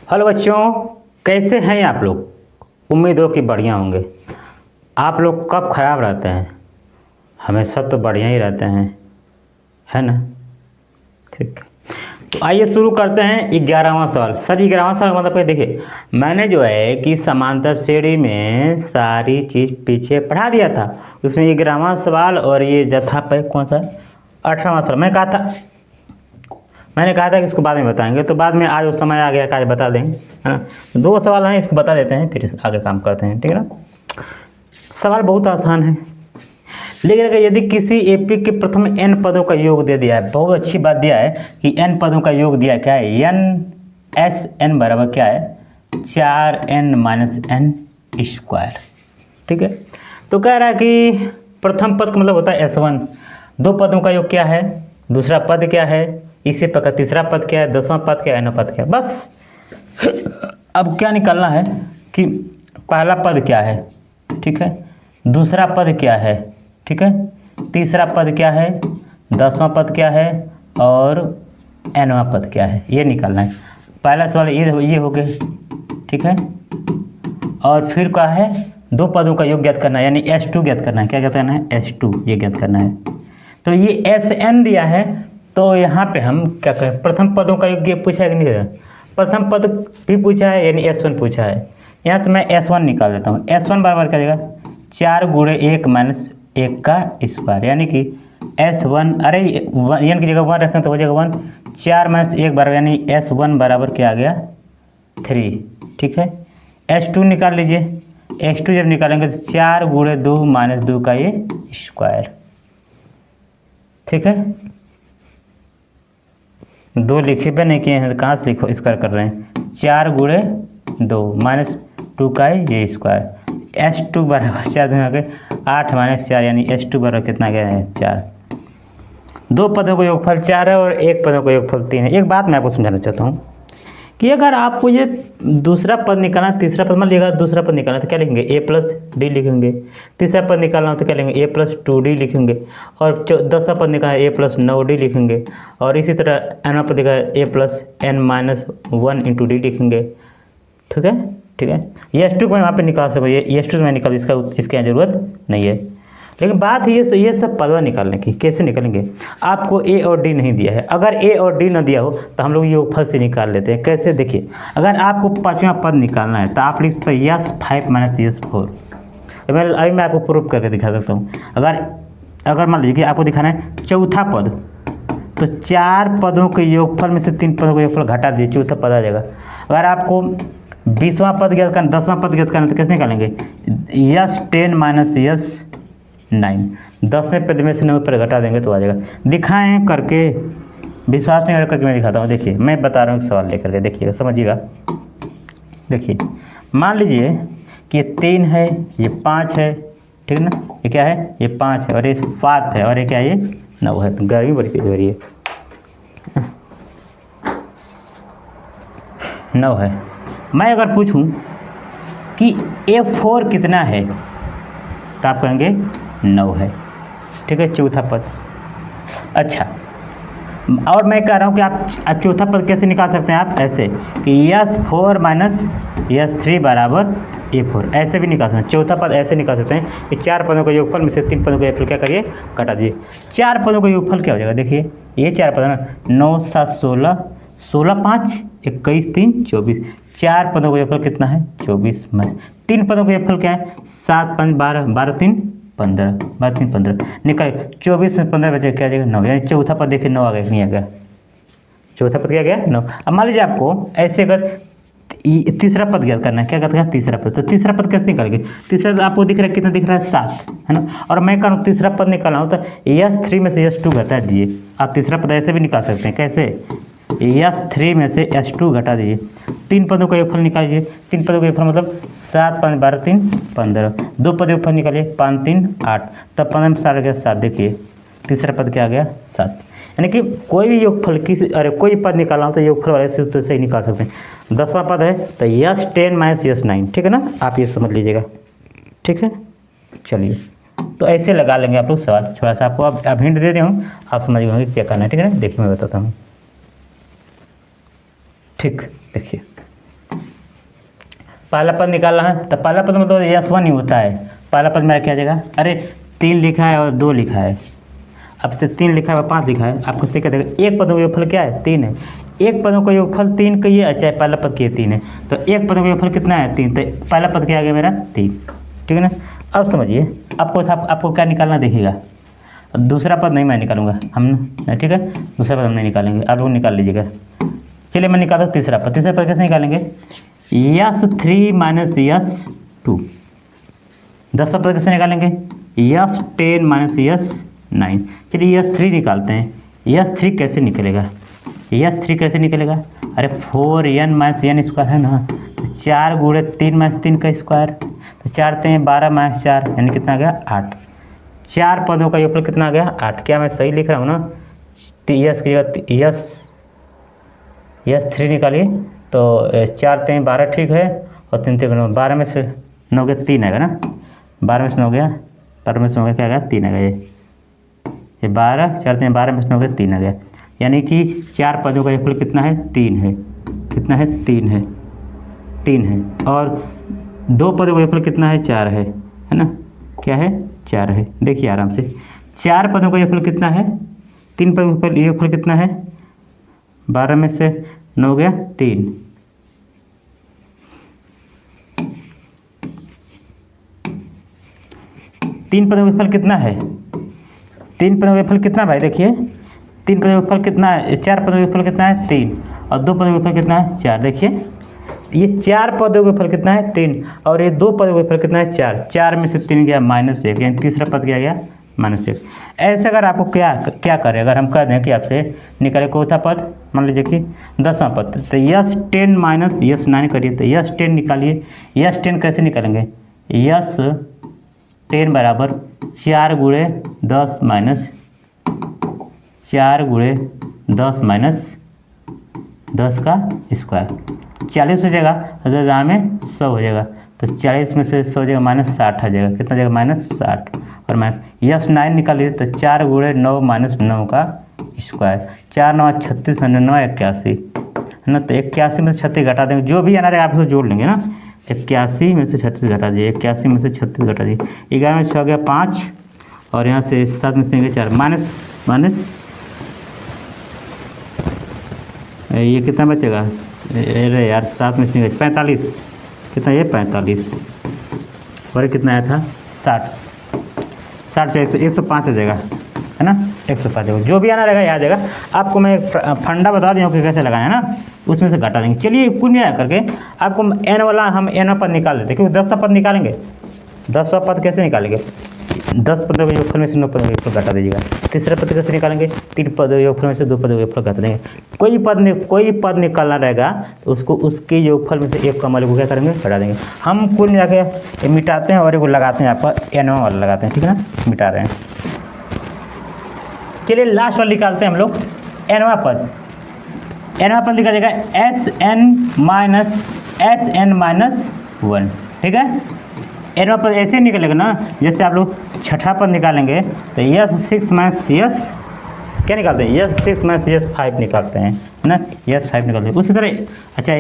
Hello बच्चों, कैसे हैं आप लोग। उम्मीद हो कि बढ़िया होंगे। आप लोग कब खराब रहते हैं? हमेशा तो बढ़िया ही रहते हैं, है ना। ठीक है, तो आइए शुरू करते हैं 11वां सवाल। सर 11वां सवाल मतलब कि देखिए, मैंने जो है कि समांतर श्रेणी में सारी चीज़ पीछे पढ़ा दिया था। उसमें 11वां सवाल और ये जथा पे कौन सा 18वां सवाल मैंने कहा था कि इसको बाद में बताएंगे, तो बाद में आज वो समय आ गया कि आज बता देंगे, है ना। 2 सवाल हैं, इसको बता देते हैं फिर आगे काम करते हैं, ठीक है ना। सवाल बहुत आसान है, लेकिन अगर यदि किसी एपी के प्रथम n पदों का योग दे दिया है, बहुत अच्छी बात दिया है कि n पदों का योग दिया है, क्या है n s n बराबर क्या है 4n माइनस n स्क्वायर। ठीक है, तो कह रहा है कि प्रथम पद का मतलब होता है s1, 2 पदों का योग क्या है, दूसरा पद क्या है, इसी प्रकार तीसरा पद क्या है, 10वां पद क्या है, 9वां पद क्या है। बस अब क्या निकालना है कि पहला पद क्या है, ठीक है, दूसरा पद क्या है, ठीक है, तीसरा पद क्या है, 10वां पद क्या है और nवां पद क्या है, ये निकालना है। पहला सवाल ये हो गए, ठीक है। और फिर क्या है, 2 पदों का योग ज्ञात करना है, यानी S2 ज्ञात करना है। क्या ज्ञात करना है? S2 ये ज्ञात करना है। तो ये Sn दिया है, तो यहाँ पे हम क्या करें, प्रथम पदों का योग पूछा है कि नहीं, प्रथम पद भी पूछा है यानी S1 पूछा है। यहाँ से मैं S1 निकाल देता हूँ। S1 बराबर क्या देगा 4 गुणे 1 माइनस 1 का स्क्वायर, यानी कि S1, अरे n की जगह 1 रखें तो हो जाएगा 1, 4 माइनस 1 बराबर, यानी S1 बराबर क्या आ गया 3। ठीक है, S2 निकाल लीजिए। S2 जब निकालेंगे तो 4 गुणे 2 माइनस 2 का ये स्क्वायर। ठीक है, 2 लिखे भी नहीं किए हैं, कहाँ से लिखो स्क्वायर कर रहे हैं। 4 गुणे 2 माइनस 2 का ये स्क्वायर। S2 बराबर 4 दिन आ गए 8 माइनस 4, यानी S2 बराबर कितना गया है 4। 2 पदों का योगफल 4 है और 1 पदों का योगफल 3 है। एक बात मैं आपको समझाना चाहता हूँ कि अगर आपको ये दूसरा पद निकालना, तीसरा पद मान लीजिएगा, दूसरा पद निकालना तो क्या लिखेंगे a प्लस डी लिखेंगे। तीसरा पद निकालना तो क्या लिखेंगे a प्लस 2d लिखेंगे। और 10वां पद निकालना a प्लस 9d लिखेंगे। और इसी तरह nवां पद निकालना a plus n minus 1 into D लिखेंगे। ठीक है, ठीक है, ये S2 को मैं वहाँ पे निकाल सकूँ, ये S2 मैं निकाल, इसकी ज़रूरत नहीं है। लेकिन बात है ये सब पदवा निकालने की, कैसे निकालेंगे। आपको a और d नहीं दिया है, अगर a और d न दिया हो तो हम लोग योगफल से निकाल लेते हैं। कैसे, देखिए, अगर आपको 5वां पद निकालना है तो आप लिख सकते हैं S5 माइनस S4। अभी मैं आपको प्रूफ करके दिखा सकता हूँ। अगर मान लीजिए कि आपको दिखाना है चौथा पद, तो 4 पदों के योगफल में से 3 पदों का योगफल घटा दीजिए, चौथा पद आ जाएगा। अगर आपको 20वां पद ज्ञात करना, 10वां पद ज्ञात करना तो कैसे निकालेंगे, S10 माइनस S9, 10वें पद में से 9 पर घटा देंगे तो आ जाएगा। दिखाएं करके, विश्वास नहीं करके मैं दिखाता हूँ। देखिए, मैं बता रहा हूँ सवाल लेकर के, देखिएगा, समझिएगा। देखिए, मान लीजिए कि ये 3 है, ये 5 है, ठीक है ना, ये क्या है, ये 5 है और ये 7 है और ये क्या है, ये 9 है। तो गर्मी बड़ी तेज हो रही है, 9 है। मैं अगर पूछूं कि A4 कितना है तो आप कहेंगे 9 है। ठीक है, चौथा पद। अच्छा, और मैं कह रहा हूँ कि आप चौथा पद कैसे निकाल सकते हैं, आप ऐसे कि S4 माइनस S3 बराबर A4, ऐसे भी निकाल सकते हैं। चौथा पद ऐसे निकाल सकते हैं कि 4 पदों का योगफल में से 3 पदों का योगफल क्या करिए, घटा दीजिए। 4 पदों का योगफल क्या हो जाएगा, देखिए ये 4 पद है ना, 9 7 16, 16 5 21 3 24। 4 पदों का योगफल कितना है 24 में। 3 पदों का योगफल क्या है 7 5 12, 12 3 15, 12 3 15, निकाल 24 से 15 बचे क्या आ जाएगा 9, यानी चौथा पद देखिए 9 आ गया, नहीं आ गया, चौथा पद क्या गया 9। अब मान लीजिए आपको ऐसे अगर तीसरा पद ज्ञात करना है, क्या कहते हैं तीसरा पद, तो तीसरा पद कैसे निकालेंगे। तीसरा पद आपको दिख रहा है कितना दिख रहा है 7, है ना। और मैं कह रहा हूँ तीसरा पद निकालना हो तो S3 में से S2 घटा दीजिए। आप तीसरा पद ऐसे भी निकाल सकते हैं, कैसे, S3 में से S2 घटा दीजिए। 3 पदों का योगफल निकालिए। 3 पदों का योगफल मतलब 7 5 12 3 15, 2 पद योगफल निकालिए 5 3 8, तब 15 में 7 आ गया 7। देखिए तीसरा पद क्या आ गया 7, यानी कि कोई भी योगफल कोई पद निकालना हो तो योगफल वाले सूत्र से ही निकाल सकते हैं। 10वां पद है तो S10 माइनस S9, ठीक है ना, आप ये समझ लीजिएगा। ठीक है, चलिए, तो ऐसे लगा लेंगे आप लोग सवाल। थोड़ा सा आपको अब हिंट दे रही हूँ, आप समझ गए क्या करना है। ठीक है ना, देखिए मैं बताता हूँ। ठीक, देखिए पहला पद निकालना है तो पहला पद मतलब S1 ही होता है। पहला पद मेरा क्या आ जाएगा, अरे 3 लिखा है और 2 लिखा है, अब से 3 लिखा है और 5 लिखा है, आपको से क्या देगा, एक पदों का योगफल क्या है, 3 है। एक पदों का योगफल 3 का ये, चाहे पहला पद के 3 है, तो एक पदों का योगफल कितना है, 3, तो पहला पद क्या आ गया मेरा 3, ठीक है ना। अब समझिए आपको क्या निकालना देखिएगा, दूसरा पद नहीं मैं निकालूंगा, हम ठीक है, दूसरा पद हम नहीं निकालेंगे, आप लोग निकाल लीजिएगा। चलिए मैं निकालता हूँ तीसरा पद कैसे निकालेंगे, S3 माइनस S2। 10 पद कैसे निकालेंगे, S10 माइनस S9। चलिए S3 निकालते हैं, S3 कैसे निकलेगा, S3 कैसे निकलेगा, अरे 4n माइनस n स्क्वायर है ना, तो 4 गुणे 3 माइनस 3 का स्क्वायर, तो 4 3 12 माइनस 4 यानी कितना आ गया 8। 4 पदों का योगफल कितना आ गया 8। क्या मैं सही लिख रहा हूँ ना, S3 निकालिए तो 4 3 12 ठीक है, और 3 3 12 में से 9 गया 3 आएगा ना, 12 में से 9 गया, 12 में से 9 गया क्या आएगा 3 आएगा, ये 12 4 3 12 में से 9 गया 3 आ गया, यानी कि 4 पदों का योगफल कितना है 3 है, कितना है 3 है, 3 है, और 2 पदों का योगफल कितना है 4 है ना, क्या है 4 है। देखिए आराम से 4 पदों का योगफल कितना है, 3 पदों का योगफल कितना है, 12 में से 9 गया 3, 3 पदों का योगफल कितना है, 3 पदों का योगफल कितना भाई, देखिए 3 पदों का योगफल कितना है, 4 पदों का योगफल कितना है 3, और 2 पदों का योगफल कितना है 4। देखिए ये 4 पदों का योगफल कितना है 3, और ये 2 पदों का योगफल कितना है 4, 4 में से 3 गया -1, यानी तीसरा पद क्या गया -1। ऐसे अगर आपको क्या करें, अगर हम कह दें कि आपसे निकाले चौथा पद, मान लीजिए कि 10वां पद, तो S10 माइनस S9 करिए, तो S10 निकालिए। S10 कैसे निकालेंगे, S10 बराबर 4 गुणे 10 माइनस 4 गुणे 10 माइनस 10 का स्क्वायर, 40 हो जाएगा, हज़ार में 100 हो जाएगा, तो 40 में से 100 हो जाएगा -60 आ जाएगा, कितना जाएगा -60, और माइनस S9 निकालिए तो 4 गुणे 9 माइनस 9 का स्क्वायर, 4 9 36 में 9 81 है ना, तो 81 में से 36 घटा देंगे, जो भी आना रहेगा आप इसको जोड़ लेंगे ना, 81 में से 36 घटा दीजिए, 81 में से 36 घटा दीजिए, 11 में 6 गया 5, और यहाँ से 7 में से 4 माइनस ये कितना बचेगा, अरे यार 7 में से 45, कितना ये 45, और कितना आया था 60 से 105 आ जाएगा, है ना, 105 जाएगा, जो भी आना रहेगा याद आएगा। आपको मैं फंडा बता दूँ कि कैसे लगाना है ना, उसमें से घटा देंगे। चलिए कुल मिला करके आपको n वाला हम n पद निकाल देते हैं, क्योंकि 10वां पद निकालेंगे। 10वां पद कैसे निकालेंगे, 10 पदों के योगफल में से 9 पदों का योगफल घटा दीजिएगा। तीसरा पद कैसे निकालेंगे, 3 पदों के योगफल में से 2 पदों का योगफल घटा देंगे। कोई पद निकालना रहेगा तो उसको उसके योगफल में से एक कम वाले को क्या करेंगे, घटा देंगे। हम कुल मिला के मिटाते हैं और एक लगाते हैं, आपका n वाला लगाते हैं, ठीक है ना, मिटा रहे हैं। चलिए लास्ट वाला निकालते हैं हम लोग, nवां पद निकालिएगा Sn माइनस 1, ठीक है। nवां पद ऐसे निकलेगा ना, जैसे आप लोग छठा पद निकालेंगे तो S6 माइनस S क्या निकालते हैं, S6 माइनस S5 निकालते हैं ना, S5 निकालते हैं। उसी तरह अच्छा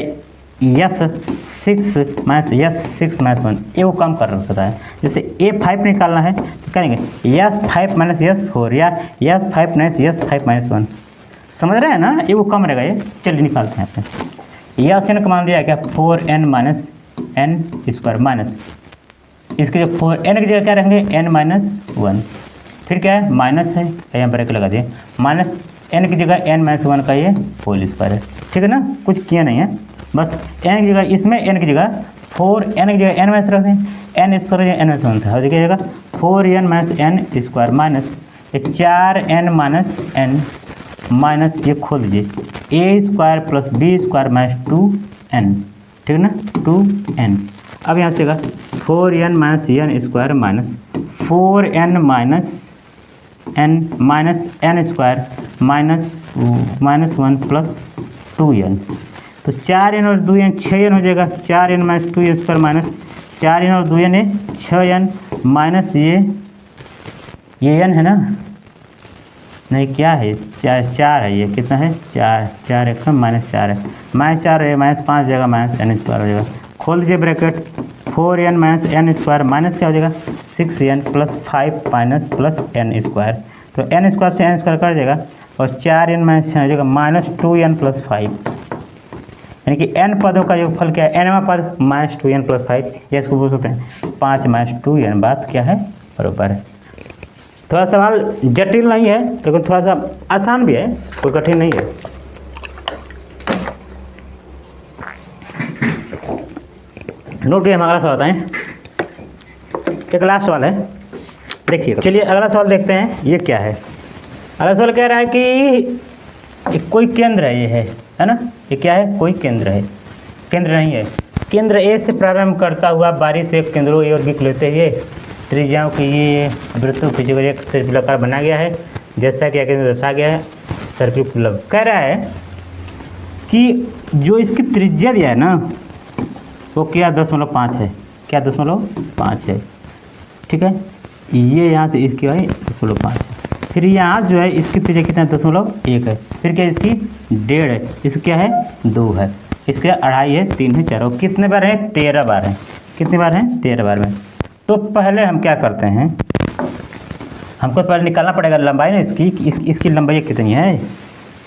S6 माइनस S6 माइनस 1 ये वो कम कर सकता है, जैसे A5 निकालना है तो करेंगे S5 माइनस S4 या S5 माइनस S5 माइनस 1, समझ रहे हैं ना, ये वो कम रहेगा ये। चलिए निकालते हैं अपने, Sn का मान दिया क्या 4n minus n square minus इसके जो 4n की जगह क्या रहेंगे n माइनस 1, फिर क्या है माइनस है, यहाँ ब्रेक लगा दिए, माइनस n की जगह n माइनस 1 का ये होल स्क्वायर है, ठीक है ना, कुछ किया नहीं है, बस n की जगह इसमें n की जगह 4n की जगह n माइनस रख दें, n स्क्वायर n माइनस 1 था, और देखिएगा 4n minus n square minus 4n minus n minus ये खोल दीजिए a square plus b square minus 2n, ठीक है ना 2n। अब यहाँ से 4n minus n square minus 4n minus n square minus 1 plus 2n, तो 4n और 2n 6n हो जाएगा, 4n minus 2n square minus 4n और 2n है 6n माइनस ये n है ना, नहीं क्या है, चार है, ये कितना है, चार, चार एक -4 है, -4 है, -5 हो जाएगा, -n² हो जाएगा। खोल दीजिए ब्रैकेट, 4n - n² माइनस क्या हो जाएगा 6n + 5 माइनस प्लस n², तो n² से n² कट जाएगा और 4n - 6 हो जाएगा -2n + 5, यानी कि n पदों का योगफल क्या है, nवां पद -2n + 5, या इसको बोल सकते हैं 5 - 2n। बात क्या है, बराबर है। थोड़ा सवाल जटिल नहीं है लेकिन थोड़ा सा आसान भी है, कोई कठिन नहीं है। नोट भी हम अगला सवाल बताएं, एक लास्ट सवाल है, देखिए। चलिए अगला सवाल देखते हैं, ये क्या है। अगला सवाल कह रहा है कि कोई केंद्र है, ये है ना, ये क्या है, कोई केंद्र है, केंद्र नहीं है। केंद्र ए से प्रारंभ करता हुआ बारी से केंद्रों ए और बी को लेते हुए त्रिज्याओं की ये वृत्तों की जगह एक सर्पिलाकार बना गया है, जैसा कि आगे दर्शाया गया है। सर्पिल कह रहा है कि जो इसकी त्रिज्या दिया है ना, वो क्या 0.5 है, क्या 0.5 है, ठीक है। ये यहाँ से इसकी है 0.5 है, फिर यहाँ जो है इसकी त्रिज्या कितना 0.1 है, फिर क्या इसकी 1.5 है, इसकी क्या है 2 है, इसके 2.5 है, 3 है, 4 है, कितने बार है 13 बार है, कितने बार है 13 बार में। तो पहले हम क्या करते हैं, हमको पहले निकालना पड़ेगा लंबाई ना इसकी, इसकी लंबाई कितनी है,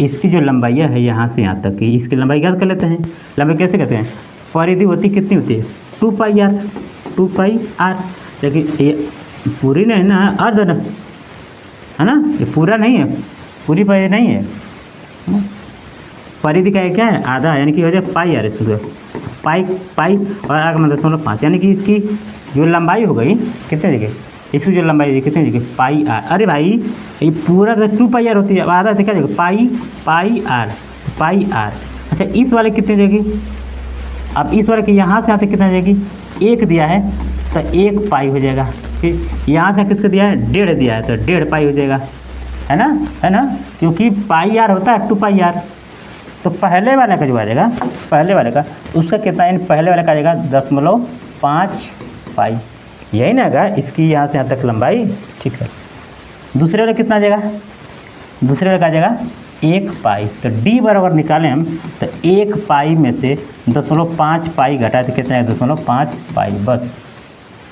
इसकी जो लंबाई है यहाँ से यहाँ तक की, इसकी लंबाई ज्ञात कर लेते हैं। लंबाई कैसे करते हैं, परिधि होती कितनी होती है 2πr, 2πr, लेकिन ये पूरी नहीं ना, अर्ध ना, है ना, ये पूरा नहीं है, पूरी परिधि नहीं है, परिधि का क्या है आधा, यानी कि हो जाए πr, इसको पाई और आगे में 0.5, यानी कि इसकी जो लंबाई हो गई कितने जगह, इसकी जो लंबाई कितनी जगह πr। अरे भाई ये पूरा तो 2πr होती है, आधा से क्या जगह πr। अच्छा इस वाले कितने जगह, अब इस वाले के यहाँ से आते कितना जाएगी, 1 दिया है तो 1 पाई हो जाएगा, फिर यहाँ से किसको दिया है 1.5 दिया है तो 1.5 पाई हो जाएगा, है ना, क्योंकि πr होता है 2πr। तो पहले वाले का जो आ जाएगा, पहले वाले का उसका कितना, यानी पहले वाले का आ जाएगा 0.5 पाई, यही ना आएगा इसकी यहाँ से यहाँ तक लंबाई, ठीक है। दूसरे वाले कितना आ जाएगा, दूसरे वाले का आ जाएगा 1 पाई, तो d बराबर निकालें हम तो 1 पाई में से 0.5 पाई घटाए तो कितना है 0.5 पाई, बस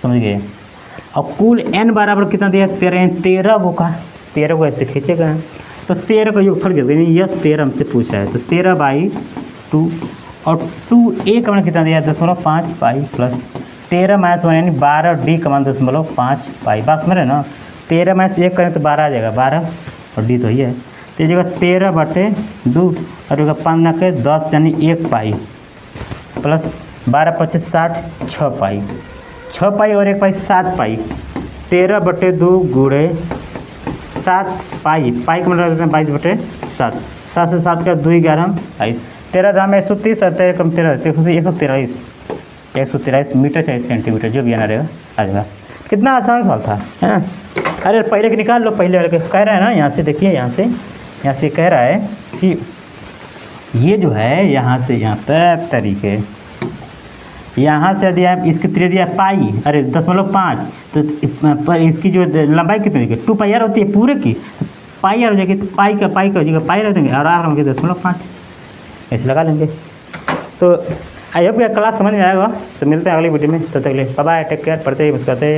समझ गए। और कुल n बराबर कितना दिया 13 को का, 13 को ऐसे खींचेगा तो 13 का योगफल कर देंगे, यस 13 हमसे पूछ रहा है, तो 13/2 और 2a का मान कितना दिया 0.5 पाई प्लस 13 - 1 यानी 12, d का मान 0.5 पाई, बात समझ रहे ना। 13 - 1 करें तो 12 आ जाएगा, 12 और d तो ही है, तो जगह 13/2 और जगह 5 के 10 यानी 1 पाई प्लस 12 × 25 = 60, 6 पाई, 6 पाई और 1 पाई 7 पाई, 13/2 गुणे 7 पाई, पाई का मतलब 22/7, 7 से 7 का 2 11 22, 13 धाम 130 और 13 कम 13 143 मीटर चाहे सेंटीमीटर जो भी आना रहेगा आ जाएगा। कितना आसान सवाल था, है ना। अरे पहले के निकाल लो, पहले वाले के कह रहा है ना, यहाँ से देखिए, यहाँ से कह रहा है कि ये जो है यहाँ से यहाँ तक तरीके, यहाँ से दिया इसकी त्रिज्या पाई, अरे 0.5, तो इसकी जो लंबाई कितनी है 2πr होती है पूरे की, पाई आर हो जाएगी, पाई का हो जाएगा, पाई रख देंगे और आर होंगे 0.5, ऐसे लगा लेंगे। तो आई होप कि क्लास समझ में आएगा, तो मिलते हैं अगली वीडियो में, तब तक के लिए बाय बाय, टेक केयर, पढ़ते ही मुस्कुराते।